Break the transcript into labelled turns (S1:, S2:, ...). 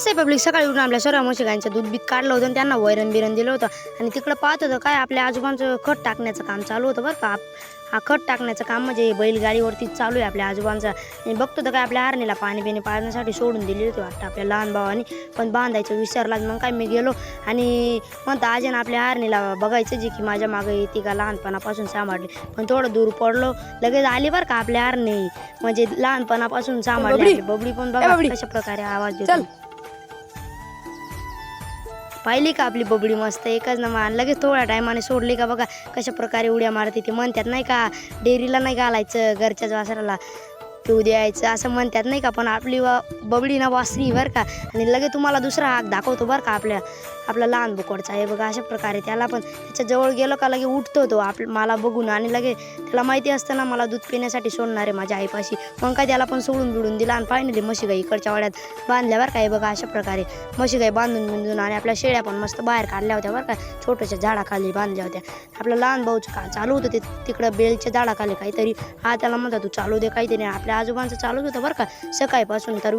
S1: कसं आहे पब्लिक सकाळी उठून आपल्या सर्व म्हशी गायींचं दूध बीत काढलं होतं आणि त्यांना वैरण बिरण दिलं होतं आणि तिकडं पाहत होतं काय आपल्या आजोबांचं खत टाकण्याचं काम चालू होतं बरं का. हा खत टाकण्याचं काम म्हणजे बैलगाडीवरती चालू आहे आपल्या आजोबांचं. आणि बघतो तर काय आपल्या हरणीला पाणी बिणी पाजण्यासाठी सोडून दिली होती वाटतं आपल्या लहान भावानी, पण बांधायचं विसरला. मग काय मी गेलो आणि म्हणतो आजन आपल्या हरणीला बघायचं जी की माझ्या मागं येते का, लहानपणापासून सांभाळली. पण थोडं दूर पडलो लगेच आली बरं का आपल्या हरणी, म्हणजे लहानपणापासून सांभाळली आपली बबडी. पण बघा कशा प्रकारे आवाज देतो. पाहिली का आपली बबडी मस्त एकच मान लगेच थोड्या टायमाने सोडली का बघा कशा प्रकारे उड्या मारते. ती म्हणतात नाही का डेअरीला नाही घालायचं, घरच्याच वासराला पिऊ द्यायचं असं म्हणतात नाही का. पण आपली बबडी ना वासरी बरं का. आणि लगेच तुम्हाला दुसरा हाक दाखवतो बरं का आपला लहान बोकडचा आहे बघा. अशा प्रकारे त्याला पण त्याच्या जवळ गेलो का लगे उठतो तो मला बघून. आणि लगे त्याला माहिती असतं ना मला दूध पिण्यासाठी सोडणार आहे माझ्या आईपाशी. मग काय त्याला पण सोडून बिडून दिला आणि फायनली म्हशी गाई इकडच्या वाड्यात बांधल्या बरं का. हे बघा अशा प्रकारे म्हशी गाई बांधून आणि आपल्या शेळ्या पण मस्त बाहेर काढल्या होत्या बरं का. छोट्याशा झाडाखाली बांधल्या होत्या. आपलं लहान भाऊचं का चालू होतं ते तिकडं बेलच्या झाडाखाली काहीतरी. हा त्याला म्हणतात तू चालू दे काहीतरी. आपल्या आजोबांचं चालूच होतं बरं का सकाळपासून. तर